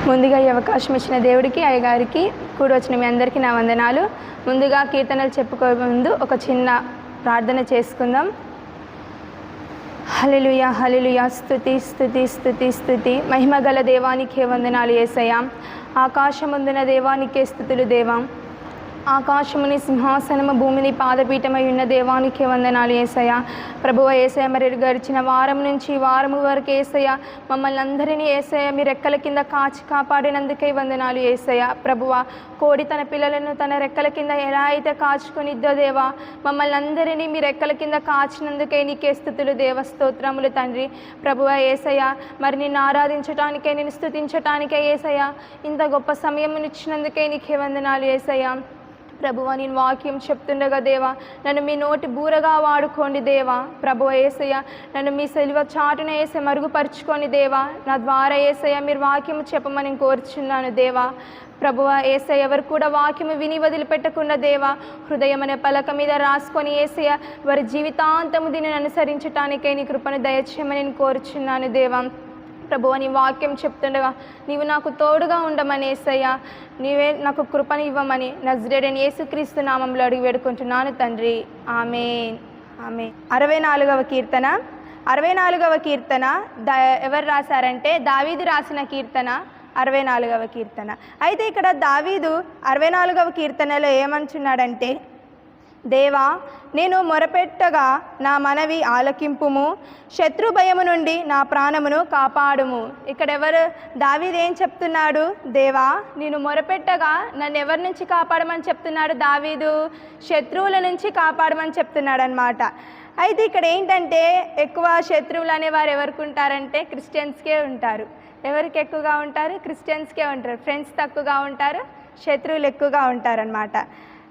ముందుగా ఈ అవకాశం ఇచ్చిన దేవుడికి, అయ్యగారికి, కూడి వచ్చిన మీ అందరికీ నా వందనాలు. ముందుగా కీర్తనలు చెప్పుకోే ముందు ఒక చిన్న ప్రార్థన చేసుకుందాం. హల్లెలూయా హల్లెలూయా, స్తుతి స్తుతి స్తుతి స్తుతి. మహిమగల దేవానికే వందనాలు యేసయ్యా. ఆకాశమందున దేవానికే స్తుతులు దేవా. ఆకాశముని సింహాసనము, భూమిని పాదపీఠమై ఉన్న దేవానికే వందనాలు యేసయ్యా. ప్రభువా యేసయ్య, మరి గడిచిన వారం నుంచి వారము వరకు యేసయ్య మమ్మల్ని అందరినీ యేసయ్య మీ రెక్కల కింద కాచి కాపాడినందుకే వందనాలు యేసయ్య. ప్రభువా, కోడి తన పిల్లలను తన రెక్కల కింద ఎలా అయితే కాచుకొనిద్దో దేవా, మమ్మల్ని అందరినీ మీ రెక్కల కింద కాచినందుకే నీకే స్తుతులు దేవ, స్తోత్రములు తండ్రి. ప్రభువా యేసయ్య, మరి నిన్ను ఆరాధించటానికే, నిన్ను స్తుతించటానికే యేసయ్య ఇంత గొప్ప సమయమునిచ్చినందుకే నీకే వందనాలు యేసయ్య. ప్రభువా, నేను వాక్యం చెప్తుండగా దేవా, నన్ను మీ నోటి బూరగా వాడుకోండి దేవా. ప్రభువా యేసయ్య, నన్ను మీ సిలువ చాటున వేసి మరుగుపరుచుకొని దేవా, నా ద్వారా యేసయ్య మీరు వాక్యం చెప్పమని కోరుచున్నాను దేవా. ప్రభువా యేసయ్య, ఎవరు కూడా వాక్యము విని వదిలిపెట్టకుండా దేవా, హృదయం అనే పలక మీద రాసుకొని యేసయ్య వారి జీవితాంతము దీనిని అనుసరించటానికే నీ కృపను దయచేయమని నేను కోరుచున్నాను దేవా. ప్రభువా, నీ వాక్యం చెప్తుండగా నీవు నాకు తోడుగా ఉండమని యేసయ్య, నీవే నాకు కృపను ఇవ్వమని నజరేయుడైన యేసుక్రీస్తు నామంలో అడిగి వేడుకుంటున్నాను తండ్రి. ఆమేన్ ఆమేన్. 64వ కీర్తన. 64వ కీర్తన ఎవరు రాశారంటే దావీదు రాసిన కీర్తన 64వ కీర్తన. అయితే ఇక్కడ దావీదు 64వ కీర్తనలో ఏమంటున్నాడంటే, దేవా, నేను మొరపెట్టగా నా మనవి ఆలకింపుము, శత్రు భయము నుండి నా ప్రాణమును కాపాడుము. ఇక్కడ దావీదు ఏం చెప్తున్నాడు? దేవా, నేను మొరపెట్టగా నన్ను ఎవరి నుంచి కాపాడమని చెప్తున్నాడు? దావీదు శత్రువుల నుంచి కాపాడమని చెప్తున్నాడు అనమాట. అయితే ఇక్కడ ఏంటంటే, ఎక్కువ శత్రువులు అనేవారు ఎవరికి ఉంటారంటే క్రిస్టియన్స్కే ఉంటారు. ఎవరికి ఎక్కువగా ఉంటారు? క్రిస్టియన్స్కే ఉంటారు. ఫ్రెండ్స్ తక్కువగా ఉంటారు, శత్రువులు ఎక్కువగా ఉంటారనమాట.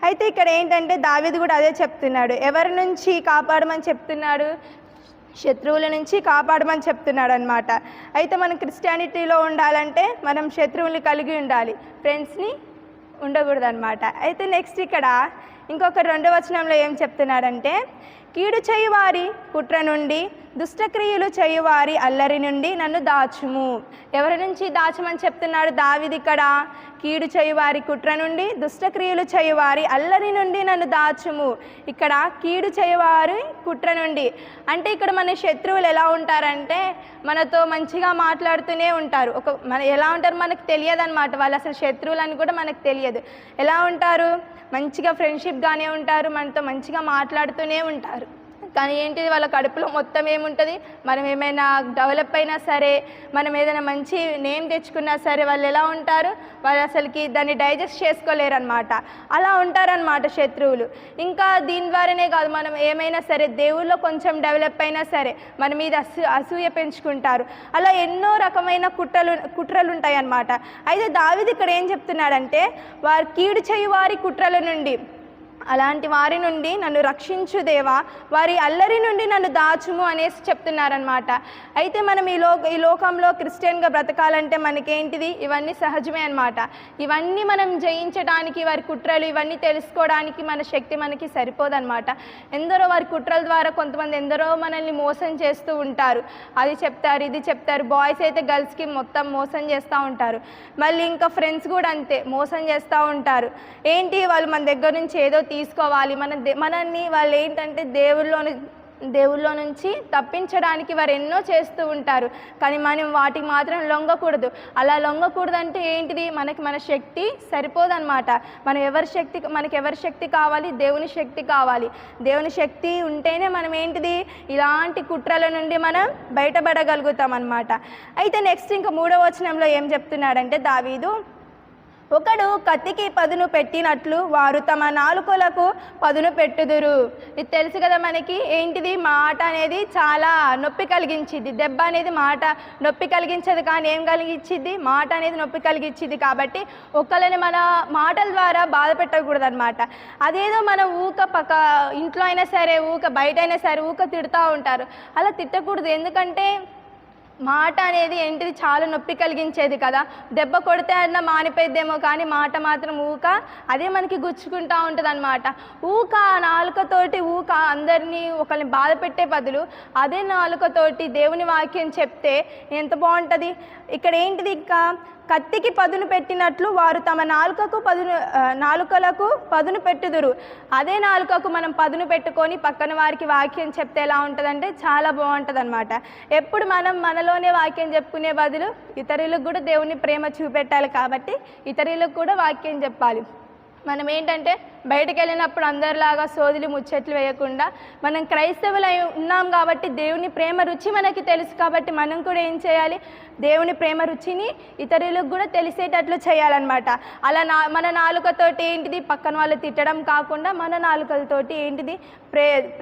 అయితే ఇక్కడ ఏంటంటే దావీదు కూడా అదే చెప్తున్నాడు. ఎవరి నుంచి కాపాడమని చెప్తున్నాడు? శత్రువుల నుంచి కాపాడమని చెప్తున్నాడు అనమాట. అయితే మనం క్రిస్టియానిటీలో ఉండాలంటే మనం శత్రువుల్ని కలిగి ఉండాలి, ఫ్రెండ్స్ని ఉండకూడదు అనమాట. అయితే నెక్స్ట్ ఇక్కడ ఇంకొక 2వ వచనంలో ఏం చెప్తున్నాడంటే, కీడు చేయువారి కుట్ర నుండి, దుష్టక్రియలు చేయువారి అల్లరి నుండి నన్ను దాచుము. ఎవరి నుంచి దాచమని చెప్తున్నాడు దావీదు ఇక్కడ? కీడు చేయువారి కుట్ర నుండి, దుష్టక్రియలు చేయువారి అల్లరి నుండి నన్ను దాచుము. ఇక్కడ కీడు చేయువారి కుట్ర నుండి అంటే ఇక్కడ మన శత్రువులు ఎలా ఉంటారంటే మనతో మంచిగా మాట్లాడుతూనే ఉంటారు. ఎలా ఉంటారు మనకు తెలియదు అనమాట. వాళ్ళు అసలు శత్రువులు అని కూడా మనకు తెలియదు. ఎలా ఉంటారు? మంచిగా ఫ్రెండ్షిప్గానే ఉంటారు, మనతో మంచిగా మాట్లాడుతూనే ఉంటారు. కానీ ఏంటిది, వాళ్ళ కడుపులో మొత్తం ఏముంటుంది? మనం ఏమైనా డెవలప్ అయినా సరే, మనం ఏదైనా మంచి నేమ్ తెచ్చుకున్నా సరే, వాళ్ళు ఎలా ఉంటారు? వాళ్ళు అసలుకి దాన్ని డైజెస్ట్ చేసుకోలేరు అనమాట. అలా ఉంటారనమాట శత్రువులు. ఇంకా దీని ద్వారానే కాదు, మనం ఏమైనా సరే దేవుళ్ళో కొంచెం డెవలప్ అయినా సరే మన మీద అసూయ పెంచుకుంటారు. అలా ఎన్నో రకమైన కుట్రలు ఉంటాయి అన్నమాట. అయితే దావీదు ఇక్కడ ఏం చెప్తున్నాడంటే, వారి కీడు చేయు వారి కుట్రల నుండి, అలాంటి వారి నుండి నన్ను రక్షించు దేవా, వారి అల్లరి నుండి నన్ను దాచుము అనేసి చెప్తున్నారనమాట. అయితే మనం ఈ లోకంలో క్రిస్టియన్గా బ్రతకాలంటే మనకేంటిది? ఇవన్నీ సహజమే అనమాట. ఇవన్నీ మనం జయించడానికి, వారి కుట్రలు ఇవన్నీ తెలుసుకోవడానికి మన శక్తి మనకి సరిపోదన్నమాట. ఎందరో వారి కుట్రల ద్వారా కొంతమంది ఎందరో మనల్ని మోసం చేస్తూ ఉంటారు. అది చెప్తారు, ఇది చెప్తారు. బాయ్స్ అయితే గర్ల్స్కి మొత్తం మోసం చేస్తూ ఉంటారు. మళ్ళీ ఇంకా ఫ్రెండ్స్ కూడా అంతే మోసం చేస్తూ ఉంటారు. ఏంటి, వాళ్ళు మన దగ్గర నుంచి ఏదో తీసుకోవాలి, మనల్ని వాళ్ళు ఏంటంటే దేవుళ్ళలో నుంచి తప్పించడానికి వారు ఎన్నో చేస్తూ ఉంటారు. కానీ మనం వాటికి మాత్రం లొంగకూడదు. అలా లొంగకూడదంటే ఏంటిది? మన శక్తి సరిపోదన్నమాట. మనకి ఎవరి శక్తి కావాలి? దేవుని శక్తి కావాలి. దేవుని శక్తి ఉంటేనే మనం ఏంటిది, ఇలాంటి కుట్రల నుండి మనం బయటపడగలుగుతాం అన్నమాట. అయితే నెక్స్ట్ ఇంకా 3వ వచనంలో ఏం చెప్తున్నాడంటే దావీదు, ఒకడు కత్తికి పదును పెట్టినట్లు వారు తమ నాలుకలకు పదును పెట్టుదురు. ఇది తెలుసు కదా మనకి. ఏంటిది? మాట అనేది చాలా నొప్పి కలిగించిద్ది. దెబ్బ అనేది మాట నొప్పి కలిగించదు, కానీ ఏం కలిగించిద్ది? మాట అనేది నొప్పి కలిగించిద్ది. కాబట్టి ఒకళ్ళని మన మాటల ద్వారా బాధ పెట్టకూడదు అనమాట. అదేదో మనం ఇంట్లో అయినా సరే, బయట అయినా సరే తిడుతూ ఉంటారు. అలా తిట్టకూడదు. ఎందుకంటే మాట అనేది ఏంటిది? చాలా నొప్పి కలిగించేది కదా. దెబ్బ కొడితే అన్న మానిపోయిద్దేమో, కానీ మాట మాత్రం అదే మనకి గుచ్చుకుంటూ ఉంటుంది అనమాట. నాలుకతోటి అందరినీ ఒకరిని బాధ పెట్టే బదులు అదే నాలుకతోటి దేవుని వాక్యం చెప్తే ఎంత బాగుంటుంది. ఇక్కడ ఏంటిది? ఇంకా కత్తికి పదును పెట్టినట్లు వారు తమ నాలుకలకు పదును పెట్టుదురు. అదే నాలుకకు మనం పదును పెట్టుకొని పక్కన వారికి వాక్యం చెప్తే ఎలా ఉంటుందంటే చాలా బాగుంటుంది అనమాట. ఎప్పుడు మనం మనలోనే వాక్యం చెప్పుకునే బదులు ఇతరులకు కూడా దేవుని ప్రేమ చూపెట్టాలి కాబట్టి ఇతరులకు కూడా వాక్యం చెప్పాలి. మనం ఏంటంటే బయటకు వెళ్ళినప్పుడు అందరిలాగా సోదులు ముచ్చట్లు వేయకుండా మనం క్రైస్తవులై ఉన్నాం కాబట్టి దేవుని ప్రేమ రుచి మనకి తెలుసు కాబట్టి మనం కూడా ఏం చేయాలి, దేవుని ప్రేమ రుచిని ఇతరులకు కూడా తెలిసేటట్లు చేయాలన్నమాట. అలా మన నాలుకతోటి ఏంటిది పక్కన వాళ్ళు తిట్టడం కాకుండా మన నాలుకలతోటి ఏంటిది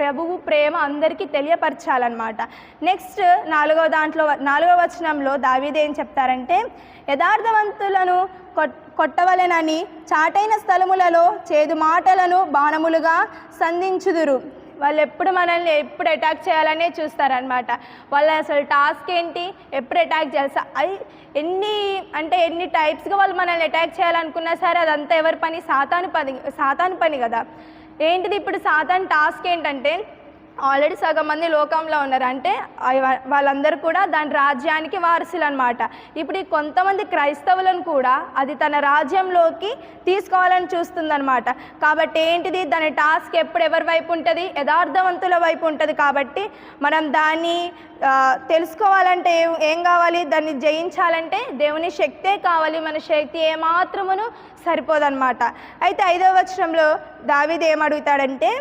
ప్రభువు ప్రేమ అందరికీ తెలియపరచాలన్నమాట. నెక్స్ట్ 4వ వచనంలో దావీదు ఏం చెప్తారంటే, యథార్థవంతులను కొట్టవలెనని చాటైన స్థలములలో చేదు మాటలను బాణములుగా సంధించుదురు. వాళ్ళు ఎప్పుడు మనల్ని అటాక్ చేయాలనే చూస్తారనమాట. వాళ్ళ అసలు టాస్క్ ఏంటి, ఎప్పుడు అటాక్ చేయాలి. ఎన్ని టైప్స్గా వాళ్ళు మనల్ని అటాక్ చేయాలనుకున్నా సరే అదంతా ఎవరి పని, సాతాను పని కదా. ఏంటిది ఇప్పుడు సాతాను టాస్క్ ఏంటంటే, ఆల్రెడీ సగం మంది లోకంలో ఉన్నారు, అంటే వాళ్ళందరూ కూడా దాని రాజ్యానికి వారసులు అనమాట. ఇప్పుడు ఈ కొంతమంది క్రైస్తవులను కూడా అది తన రాజ్యంలోకి తీసుకోవాలని చూస్తుందన్నమాట. కాబట్టి ఏంటిది దాని టాస్క్ ఎప్పుడు ఎవరి వైపు ఉంటుంది, యథార్థవంతుల వైపు ఉంటుంది. కాబట్టి మనం దాన్ని తెలుసుకోవాలంటే ఏం కావాలి, దాన్ని జయించాలంటే దేవుని శక్తే కావాలి. మన శక్తి ఏమాత్రమును సరిపోదన్నమాట. అయితే 5వ వచనంలో దావీదు ఏమడుగుతాడంటే,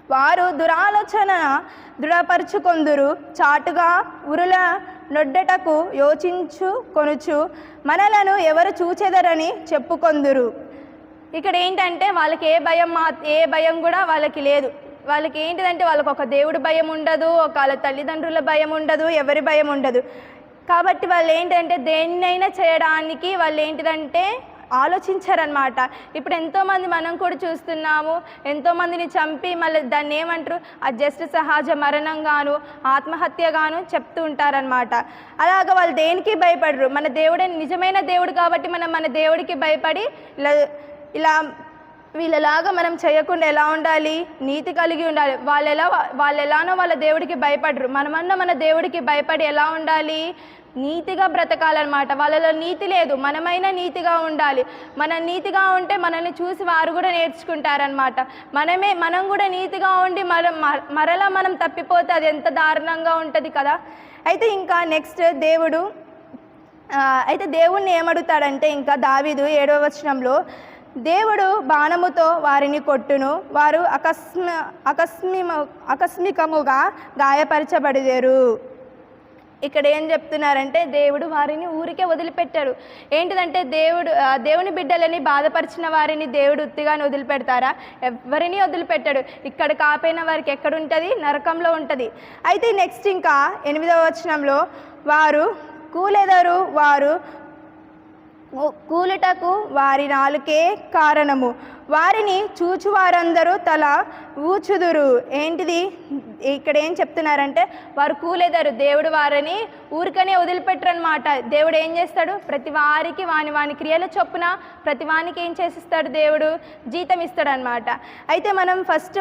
వారు దురాలోచన దృఢపరుచుకొందురు, చాటుగా ఉరుల నొడ్డటకు యోచించుకొనుచు మనలను ఎవరు చూచెదరని చెప్పుకొందురు. ఇక్కడ ఏంటంటే వాళ్ళకి ఏ భయం కూడా వాళ్ళకి లేదు. వాళ్ళకి ఏంటిదంటే వాళ్ళకు ఒక దేవుడి భయం ఉండదు, ఒక వాళ్ళ తల్లిదండ్రుల భయం ఉండదు, ఎవరి భయం ఉండదు. కాబట్టి వాళ్ళు ఏంటంటే దేన్నైనా చేయడానికి వాళ్ళు ఏంటిదంటే ఆలోచించారనమాట. ఇప్పుడు ఎంతోమంది మనం కూడా చూస్తున్నాము, ఎంతోమందిని చంపి మళ్ళీ దాన్ని ఏమంటారు, అది జస్ట్ సహజ మరణంగాను ఆత్మహత్యగాను చెప్తూ ఉంటారనమాట. అలాగ వాళ్ళు దేనికి భయపడరు. మన దేవుడే నిజమైన దేవుడు కాబట్టి మనం మన దేవుడికి భయపడి ఇలా వీళ్ళలాగా మనం చేయకుండా ఎలా ఉండాలి, నీతి కలిగి ఉండాలి. వాళ్ళు ఎలానో వాళ్ళ దేవుడికి భయపడరు, మనమన్నా మన దేవుడికి భయపడి ఎలా ఉండాలి, నీతిగా బ్రతకాలన్నమాట. వాళ్ళలో నీతి లేదు, మనమైనా నీతిగా ఉండాలి. మనం నీతిగా ఉంటే మనల్ని చూసి వారు కూడా నేర్చుకుంటారనమాట. మనం కూడా నీతిగా ఉండి మరలా మనం తప్పిపోతే అది ఎంత దారుణంగా ఉంటుంది కదా. అయితే ఇంకా నెక్స్ట్ దేవుణ్ణి ఏమడుగుతాడంటే, ఇంకా దావీదు 7వ వచనంలో, దేవుడు బాణముతో వారిని కొట్టును, వారు ఆకస్మికముగా గాయపరచబడిదేరు. ఇక్కడ ఏం చెప్తున్నారంటే, దేవుడు వారిని ఊరికే వదిలిపెట్టారు. ఏంటిదంటే దేవుని బిడ్డలని బాధపరిచిన వారిని దేవుడు ఉత్తిగానే వదిలిపెడతారా? ఎవరిని వదిలిపెట్టాడు. ఇక్కడ కాపైన వారికి ఎక్కడుంటుంది, నరకంలో ఉంటుంది. అయితే నెక్స్ట్ ఇంకా 8వ వచనంలో, వారు కూలెదరు, వారు కూలుటకు వారి నాలుకే కారణము, వారిని చూచువారందరూ తల ఊచుదురు. ఏంటిది ఇక్కడ ఏం చెప్తున్నారంటే, వారు కూలెదరు, దేవుడు వారిని ఊరికనే వదిలిపెట్టరు అనమాట. దేవుడు ఏం చేస్తాడు, ప్రతి వారికి వాని క్రియల చొప్పున ప్రతి వానికి ఏం చేసిస్తాడు, దేవుడు జీతం ఇస్తాడు అనమాట. అయితే మనం ఫస్ట్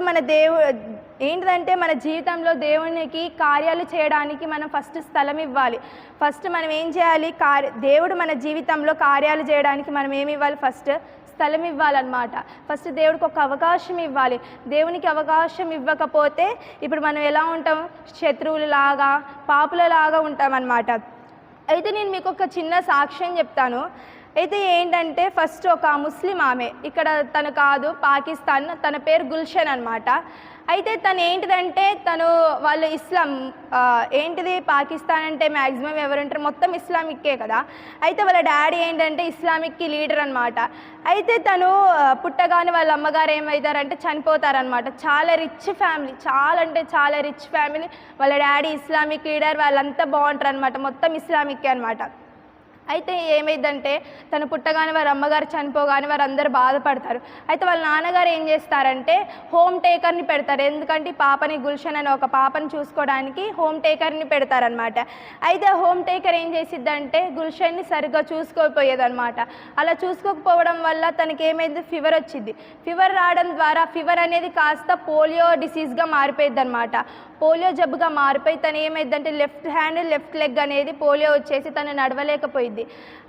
ఏంటిదంటే మన జీవితంలో దేవునికి కార్యాలు చేయడానికి మనం ఫస్ట్ స్థలం ఇవ్వాలి. ఫస్ట్ మనం ఏం చేయాలి, దేవుడు మన జీవితంలో కార్యాలు చేయడానికి మనం ఏమి ఇవ్వాలి, ఫస్ట్ స్థలం ఇవ్వాలన్నమాట. ఫస్ట్ దేవుడికి ఒక అవకాశం ఇవ్వాలి. దేవునికి అవకాశం ఇవ్వకపోతే ఇప్పుడు మనం ఎలా ఉంటాం, శత్రువులలాగా పాపులలాగా ఉంటామన్నమాట. అయితే నేను మీకు ఒక చిన్న సాక్ష్యం చెప్తాను. అయితే ఏంటంటే ఫస్ట్ ఒక ముస్లిం ఆమె, ఇక్కడ తను కాదు, పాకిస్తాన్, తన పేరు గుల్షన్ అనమాట. అయితే తను ఏంటిదంటే వాళ్ళు ఇస్లాం ఏంటిది, పాకిస్తాన్ అంటే మ్యాక్సిమం ఎవరుంటారు, మొత్తం ఇస్లామిక్కే కదా. అయితే వాళ్ళ డాడీ ఏంటంటే ఇస్లామిక్కి లీడర్ అనమాట. అయితే తను పుట్టగానే వాళ్ళ అమ్మగారు ఏమవుతారంటే చనిపోతారనమాట. చాలా రిచ్ ఫ్యామిలీ, చాలా అంటే చాలా రిచ్ ఫ్యామిలీ. వాళ్ళ డాడీ ఇస్లామిక్ లీడర్, వాళ్ళంతా బాగుంటారు అనమాట, మొత్తం ఇస్లామిక్కే అనమాట. అయితే ఏమైందంటే తను పుట్టగానే వారి అమ్మగారు చనిపోగానే వారు అందరూ బాధపడతారు. అయితే వాళ్ళ నాన్నగారు ఏం చేస్తారంటే హోమ్ టేకర్ని పెడతారు. ఎందుకంటే పాపని గుల్షన్ అనే ఒక పాపని చూసుకోవడానికి హోమ్ టేకర్ని పెడతారనమాట. అయితే హోమ్ టేకర్ ఏం చేసిద్దంటే గుల్షన్ని సరిగ్గా చూసుకోకపోయేదన్నమాట. అలా చూసుకోకపోవడం వల్ల తనకి ఏమైంది, ఫీవర్ వచ్చింది. ఫీవర్ రావడం ద్వారా ఫీవర్ అనేది కాస్త పోలియో డిసీజ్గా మారిపోయింది అనమాట. పోలియో జబ్బుగా మారిపోయి తను ఏమైందంటే లెఫ్ట్ హ్యాండ్ లెఫ్ట్ లెగ్ అనేది పోలియో వచ్చేసి తను నడవలేకపోయింది. వెళ్ళిద్ది.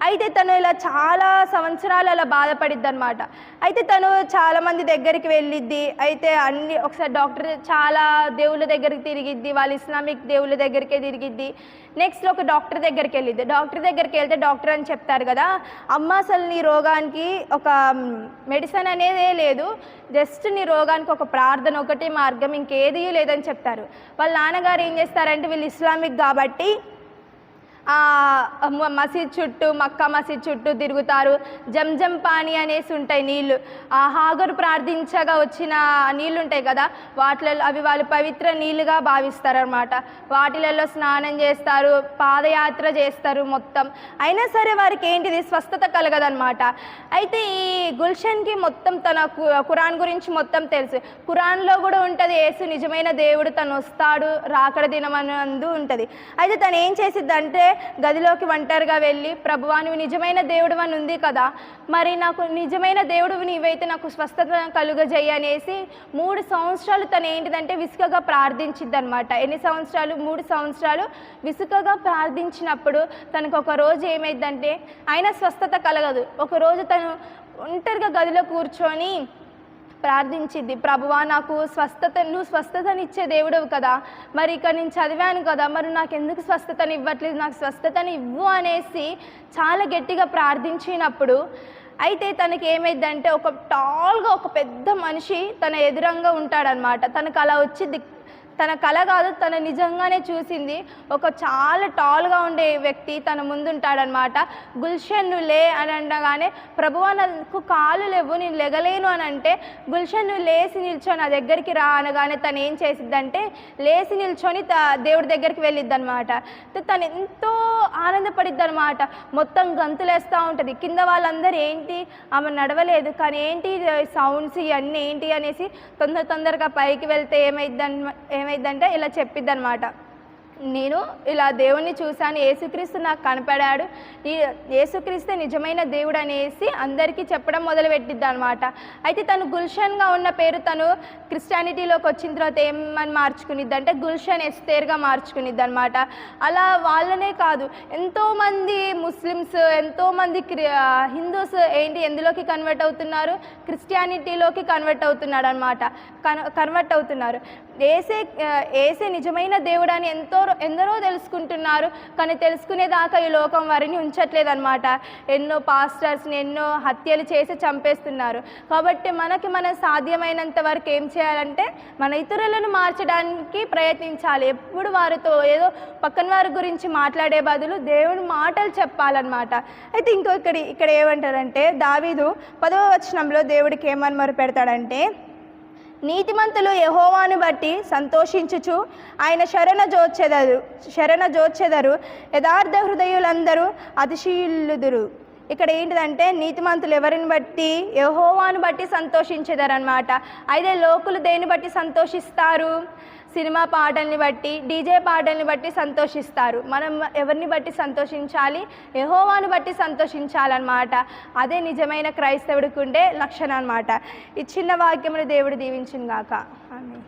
అయితే తను ఇలా చాలా సంవత్సరాలు అలా బాధపడిద్ది అనమాట. అయితే తను చాలామంది దగ్గరికి వెళ్ళిద్ది. అయితే ఒకసారి డాక్టర్ చాలా దేవుళ్ళ దగ్గరికి తిరిగిద్ది, వాళ్ళ ఇస్లామిక్ దేవుళ్ళ దగ్గరికే తిరిగిద్ది. నెక్స్ట్ ఒక డాక్టర్ దగ్గరికి వెళ్ళిద్ది. డాక్టర్ దగ్గరికి వెళ్తే డాక్టర్ అని చెప్తారు కదా, అమ్మ అసలు నీ రోగానికి ఒక మెడిసిన్ అనేదే లేదు, జస్ట్ నీ రోగానికి ఒక ప్రార్థన ఒకటి మార్గం, ఇంకేదీ లేదని చెప్తారు. వాళ్ళ నాన్నగారు ఏం చేస్తారంటే, వీళ్ళు ఇస్లామిక్ కాబట్టి మసీద్ చుట్టూ, మక్కా మసీద్ చుట్టూ తిరుగుతారు. జంజం పానీ అనేసి ఉంటాయి నీళ్ళు, ఆ హాగరు ప్రార్థించగా వచ్చిన నీళ్ళు ఉంటాయి కదా, వాటిలలో అవి వాళ్ళు పవిత్ర నీళ్ళుగా భావిస్తారనమాట. వాటిలలో స్నానం చేస్తారు, పాదయాత్ర చేస్తారు మొత్తం. అయినా సరే వారికి ఏంటిది స్వస్థత కలగదనమాట. అయితే ఈ గుల్షన్కి మొత్తం తన ఖురాన్ గురించి మొత్తం తెలుసు. ఖురాన్లో కూడా ఉంటుంది యేసు నిజమైన దేవుడు, తను వస్తాడు, రాకడ దినమనందు ఉంటుంది. అయితే తను ఏం చేసిద్దంటే, గదిలోకి ఒంటరిగా వెళ్ళి, ప్రభువా నువ్వు నిజమైన దేవుడు అని ఉంది కదా, మరి నాకు నిజమైన దేవుడు నీవైతే నాకు స్వస్థత కలుగజేయి అనేసి 3 సంవత్సరాలు తను ఏంటిదంటే విసుకగా ప్రార్థించిద్ది అనమాట. ఎన్ని సంవత్సరాలు? 3 సంవత్సరాలు విసుకగా ప్రార్థించినప్పుడు తనకు ఒక రోజు ఏమైందంటే, అయినా స్వస్థత కలగదు. ఒకరోజు తను ఒంటరిగా గదిలో కూర్చొని ప్రార్థించిద్ది, ప్రభువా నాకు నువ్వు స్వస్థతనిచ్చే దేవుడవు కదా, మరి ఇక నేను చదివాను కదా, మరి నాకు ఎందుకు స్వస్థతని ఇవ్వట్లేదు, నాకు స్వస్థతని ఇవ్వు అనేసి చాలా గట్టిగా ప్రార్థించినప్పుడు, అయితే తనకి ఏమైందంటే ఒక టాల్గా ఒక పెద్ద మనిషి తన ఎదురంగా ఉంటాడనమాట. తనకు అలా వచ్చింది, తన కళ కాదు, తను నిజంగానే చూసింది. ఒక చాలా టాల్గా ఉండే వ్యక్తి తన ముందుంటాడనమాట. గుల్షన్ నువ్వు లే అని అనగానే, ప్రభువా నాకు కాలు లేవు, నేను లెగలేను అని అంటే, గుల్షన్ నువ్వు లేచి నిల్చొని నా దగ్గరికి రా అనగానే తను ఏం చేసిద్దంటే లేచి నిల్చొని దేవుడి దగ్గరికి వెళ్ళిద్ది అనమాట. తను ఎంతో ఆనందపడిద్ది అనమాట. మొత్తం గంతులేస్తూ ఉంటుంది. కింద వాళ్ళందరూ ఏంటి ఆమె నడవలేదు, కానీ ఏంటి సౌండ్స్ ఇవన్నీ ఏంటి అనేసి తొందరగా పైకి వెళ్తే ఏమైందంటే ఇలా చెప్పిద్ది అనమాట, నేను ఇలా దేవుణ్ణి చూశాను, యేసుక్రీస్తు నాకు కనపడాడు, యేసుక్రీస్తే నిజమైన దేవుడు అనేసి అందరికీ చెప్పడం మొదలుపెట్టిద్ది అనమాట. అయితే తను గుల్షన్గా ఉన్న పేరు తను క్రిస్టియానిటీలోకి వచ్చిన తర్వాత ఏమని మార్చుకునిద్ది అంటే గుల్షన్ ఎస్తేర్గా మార్చుకునిద్ది అనమాట. అలా వాళ్ళనే కాదు, ఎంతోమంది ముస్లిమ్స్, ఎంతోమంది హిందూస్ ఎందులోకి కన్వర్ట్ అవుతున్నారు, క్రిస్టియానిటీలోకి కన్వర్ట్ అవుతున్నారు. ఏసే నిజమైన దేవుడు అని ఎందరో తెలుసుకుంటున్నారు, కానీ తెలుసుకునేదాకా ఈ లోకం వారిని ఉంచట్లేదన్నమాట. ఎన్నో పాస్టర్స్ని ఎన్నో హత్యలు చేసి చంపేస్తున్నారు. కాబట్టి మన సాధ్యమైనంత వరకు ఏం చేయాలంటే మన ఇతరులను మార్చడానికి ప్రయత్నించాలి. ఎప్పుడు వారితో ఏదో పక్కన వారి గురించి మాట్లాడే బదులు దేవుని మాటలు చెప్పాలన్నమాట. అయితే ఇక్కడ ఏమంటారంటే, దావీదు 10వ వచనంలో దేవుడికి ఏమని మొరపెడతాడంటే, నీతిమంతులు యెహోవాను బట్టి సంతోషించుచు ఆయన శరణ జోచెదరు, యథార్థ హృదయులందరూ అతిశీలుదురు. ఇక్కడ ఏంటిదంటే నీతిమంతులు ఎవరిని బట్టి? యెహోవాను బట్టి సంతోషించెదరన్నమాట. అయితే లోకులు దేని బట్టి సంతోషిస్తారు? సినిమా పాటల్ని బట్టి, డీజే పాటల్ని బట్టి సంతోషిస్తారు. మనం ఎవరిని బట్టి సంతోషించాలి? యెహోవాను బట్టి సంతోషించాలన్నమాట. అదే నిజమైన క్రైస్తవుడికి ఉండే లక్షణం అన్నమాట. ఈ చిన్న వాక్యమును దేవుడు దీవించును గాక. ఆమేన్.